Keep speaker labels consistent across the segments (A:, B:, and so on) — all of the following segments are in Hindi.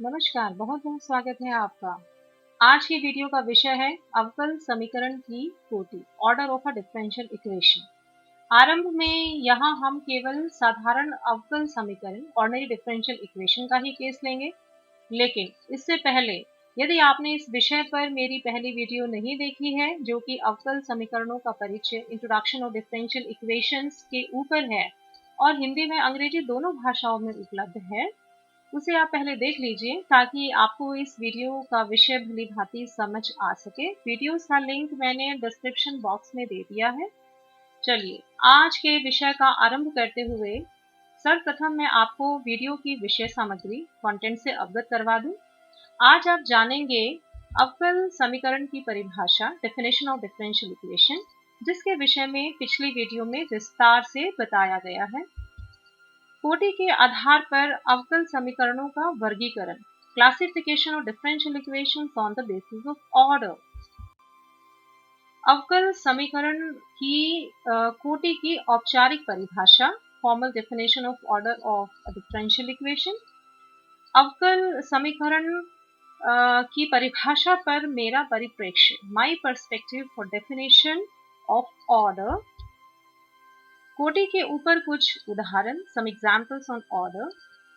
A: नमस्कार, बहुत बहुत स्वागत है आपका। आज की वीडियो का विषय है अवकल समीकरण की कोटि, order of a differential equation. आरंभ में यहाँ हम केवल साधारण अवकल समीकरण ऑर्डिनरी डिफरेंशियल इक्वेशन का ही केस लेंगे, लेकिन इससे पहले यदि आपने इस विषय पर मेरी पहली वीडियो नहीं देखी है जो कि अवकल समीकरणों का परिचय इंट्रोडक्शन ऑफ डिफरेंशियल इक्वेशंस के ऊपर है और हिंदी में अंग्रेजी दोनों भाषाओं में उपलब्ध है, उसे आप पहले देख लीजिए ताकि आपको इस वीडियो का विषय भली भांति समझ आ सके। वीडियोस का लिंक मैंने डिस्क्रिप्शन बॉक्स में दे दिया है। चलिए आज के विषय का आरंभ करते हुए सर्वप्रथम मैं आपको वीडियो की विषय सामग्री कंटेंट से अवगत करवा दूं। आज आप जानेंगे अवकल समीकरण की परिभाषा, डेफिनेशन ऑफ डिफरेंशियल इक्वेशन, जिसके विषय में पिछली वीडियो में विस्तार से बताया गया है। कोटि के आधार पर अवकल समीकरणों का वर्गीकरण, classification of differential equations on the basis of order. अवकल समीकरण की कोटि की औपचारिक परिभाषा, formal definition of order of a differential equation. अवकल समीकरण की परिभाषा पर मेरा परिप्रेक्ष्य, my perspective for definition of order. कोटि के ऊपर कुछ उदाहरण, सम एग्जाम्पल्स ऑन ऑर्डर,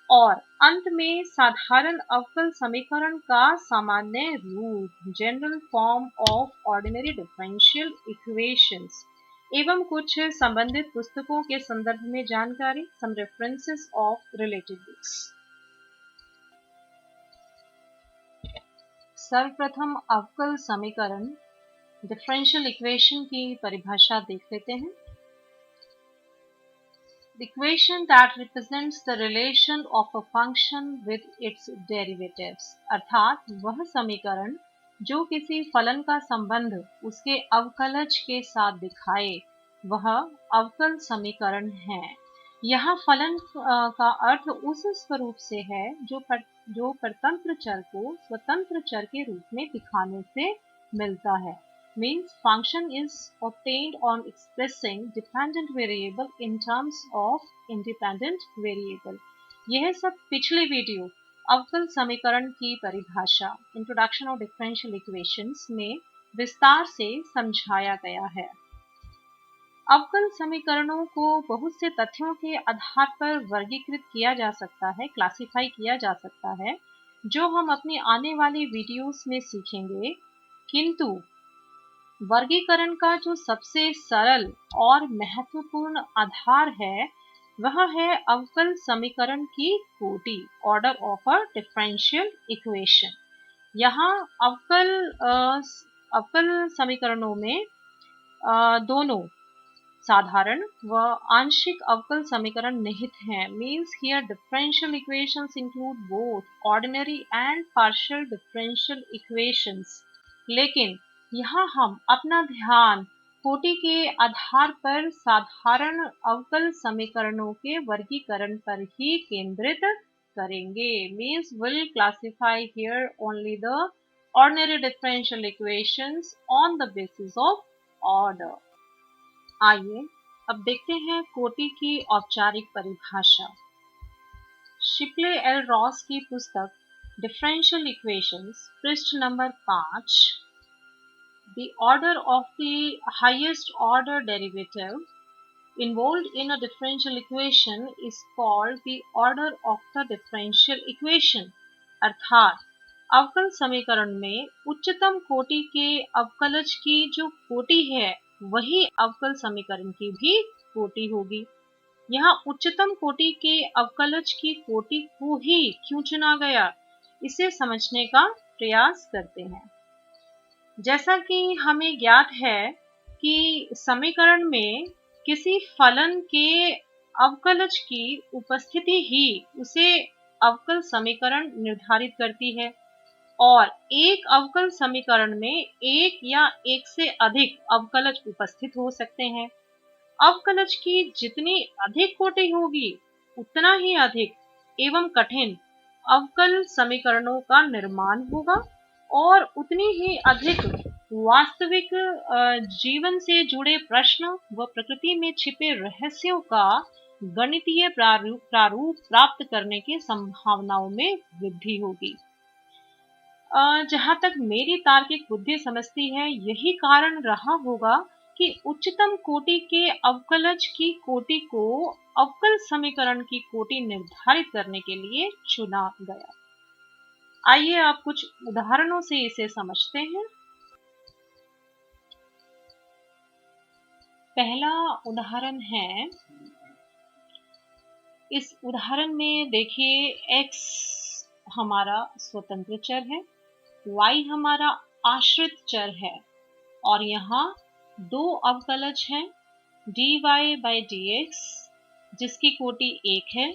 A: और अंत में साधारण अवकल समीकरण का सामान्य रूप, general form of ordinary differential equations, एवं कुछ संबंधित पुस्तकों के संदर्भ में जानकारी, सम रेफरेंसेस ऑफ रिलेटेड बुक्स। सर्वप्रथम अवकल समीकरण, डिफरेंशियल इक्वेशन की परिभाषा देख लेते हैं। The equation that represents the relation of a function with its derivatives, अर्थात वह समीकरण जो किसी फलन का संबंध उसके अवकलज के साथ दिखाए, वह अवकल समीकरण है। यहाँ फलन का अर्थ उस स्वरूप से है जो परतंत्र चर को स्वतंत्र चर के रूप में दिखाने से मिलता है। Means function is obtained on expressing dependent variable in terms of independent variable। यह सब पिछले वीडियो अवकल समीकरण की परिभाषा, इंट्रोडक्शन ऑफ डिफरेंशियल इक्वेशंस में विस्तार से समझाया गया है। अवकल समीकरणों को बहुत से तथ्यों के आधार पर वर्गीकृत किया जा सकता है, क्लासिफाई किया जा सकता है, जो हम अपनी आने वाली वीडियोस में सीखेंगे। किंतु वर्गीकरण का जो सबसे सरल और महत्वपूर्ण आधार है, वह है अवकल समीकरण की कोटि, order of a differential equation. यहाँ अवकल समीकरणों में दोनों साधारण व आंशिक अवकल समीकरण निहित हैं। Means here differential equations include both ordinary and partial differential equations. लेकिन यहाँ हम अपना ध्यान कोटि के आधार पर साधारण अवकल समीकरणों के वर्गीकरण पर ही केंद्रित करेंगे। Means will classify here only the ordinary differential equations on the basis of order. आइए अब देखते हैं कोटि की औपचारिक परिभाषा। शिप्ले एल रॉस की पुस्तक डिफरेंशियल इक्वेशंस, पृष्ठ number 5। The order of the highest order derivative involved in a differential equation is called the order of the differential equation। अर्थात अवकल समीकरण में उच्चतम कोटि के अवकलज की जो कोटि है, वही अवकल समीकरण की भी कोटि होगी। यहाँ उच्चतम कोटि के अवकलज की कोटि को ही क्यों चुना गया, इसे समझने का प्रयास करते हैं। जैसा कि हमें ज्ञात है कि समीकरण में किसी फलन के अवकलज की उपस्थिति ही उसे अवकल समीकरण निर्धारित करती है, और एक अवकल समीकरण में एक या एक से अधिक अवकलज उपस्थित हो सकते हैं। अवकलज की जितनी अधिक कोटि होगी, उतना ही अधिक एवं कठिन अवकल समीकरणों का निर्माण होगा और उतनी ही अधिक वास्तविक जीवन से जुड़े प्रश्न व प्रकृति में छिपे रहस्यों का गणितीय प्रारूप प्राप्त करने की संभावनाओं में वृद्धि होगी। जहाँ तक मेरी तार्किक बुद्धि समझती है, यही कारण रहा होगा कि उच्चतम कोटि के अवकलज की कोटि को अवकल समीकरण की कोटि निर्धारित करने के लिए चुना गया। आइए आप कुछ उदाहरणों से इसे समझते हैं। पहला उदाहरण है, इस उदाहरण में देखिए x हमारा स्वतंत्र चर है, y हमारा आश्रित चर है और यहाँ दो अवकलज हैं, dy by dx जिसकी कोटि 1 है,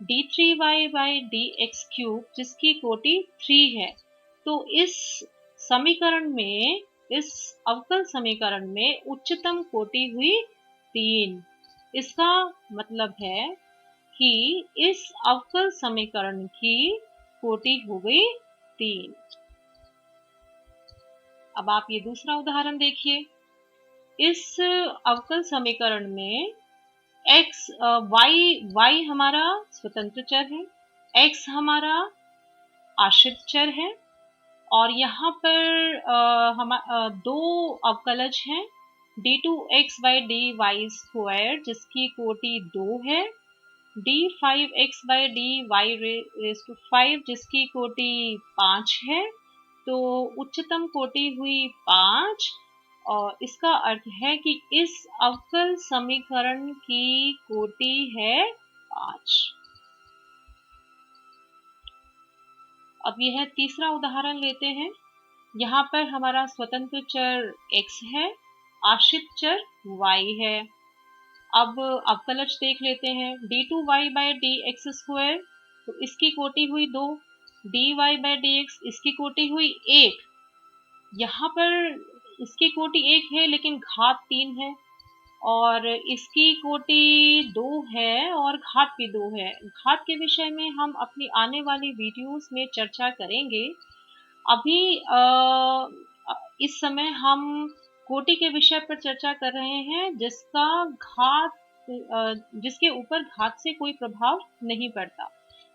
A: d3y by dx क्यूब जिसकी कोटि 3 है। तो इस समीकरण में, इस अवकल समीकरण में उच्चतम कोटि हुई 3। इसका मतलब है कि इस अवकल समीकरण की कोटि हो गई 3। अब आप ये दूसरा उदाहरण देखिए। इस अवकल समीकरण में y हमारा स्वतंत्र चर है, x हमारा आश्रित चर है और यहाँ पर दो अवकलज हैं, d2x by dy स्क्वायर जिसकी कोटि 2 है, d5x by dy raised to 5 जिसकी कोटि 5 है। तो उच्चतम कोटि हुई 5 और इसका अर्थ है कि इस अवकल समीकरण की कोटि है 5। अब यह तीसरा उदाहरण लेते हैं। यहाँ पर हमारा स्वतंत्र चर x है, आश्रित चर y है। अब अवकलज देख लेते हैं, d2y by dx स्क्वायर, तो इसकी कोटि हुई 2, dy by dx इसकी कोटि हुई 1। यहाँ पर इसकी कोटि 1 है लेकिन घात 3 है और इसकी कोटि 2 है और घात भी 2 है। घात के विषय में हम अपनी आने वाली वीडियोस में चर्चा करेंगे। अभी इस समय हम कोटि के विषय पर चर्चा कर रहे हैं जिसके ऊपर घात से कोई प्रभाव नहीं पड़ता।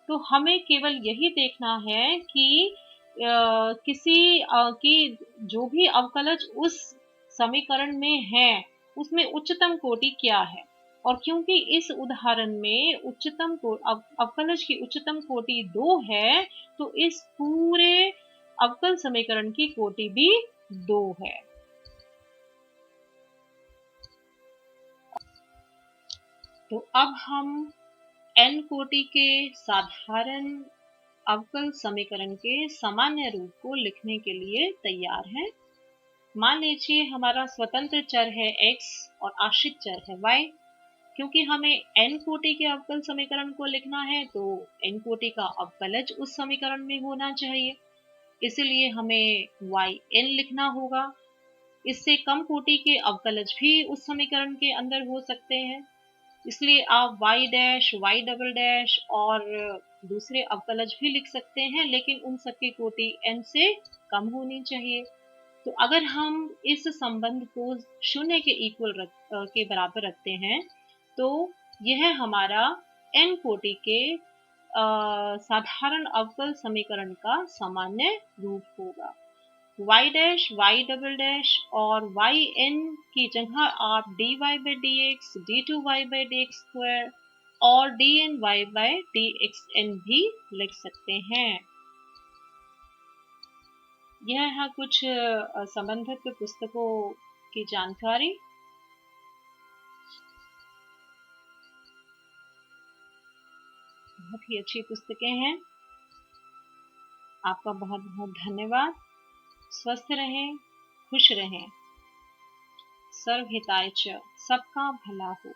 A: तो हमें केवल यही देखना है कि कि जो भी अवकलज उस समीकरण में है उसमें उच्चतम कोटि क्या है। और क्योंकि इस उदाहरण में अवकलज की उच्चतम कोटि 2 है, तो इस पूरे अवकल समीकरण की कोटि भी 2 है। तो अब हम n कोटि के साधारण अवकल समीकरण के सामान्य रूप को लिखने के लिए तैयार हैं। मान लीजिए हमारा स्वतंत्र चर है x और आश्रित चर है y। क्योंकि हमें n कोटि के अवकल समीकरण को लिखना है तो n कोटि का अवकलज उस समीकरण में होना चाहिए, इसलिए हमें yn लिखना होगा। इससे कम कोटि के अवकलज भी उस समीकरण के अंदर हो सकते हैं, इसलिए आप y dash y double dash और दूसरे अवकलज भी लिख सकते हैं, लेकिन उन सबकी कोटि n से कम होनी चाहिए। तो अगर हम इस संबंध को 0 के बराबर रखते हैं तो यह हमारा n कोटि के साधारण अवकल समीकरण का सामान्य रूप होगा। y dash y double dash और yn की जगह आप dy by dx, d2y by dx square और dny by dxn भी लिख सकते हैं। यह है कुछ संबंधित पुस्तकों की जानकारी। बहुत ही अच्छी पुस्तकें हैं। आपका बहुत बहुत धन्यवाद। स्वस्थ रहें, खुश रहें। सर्व हिताय च, सबका भला हो।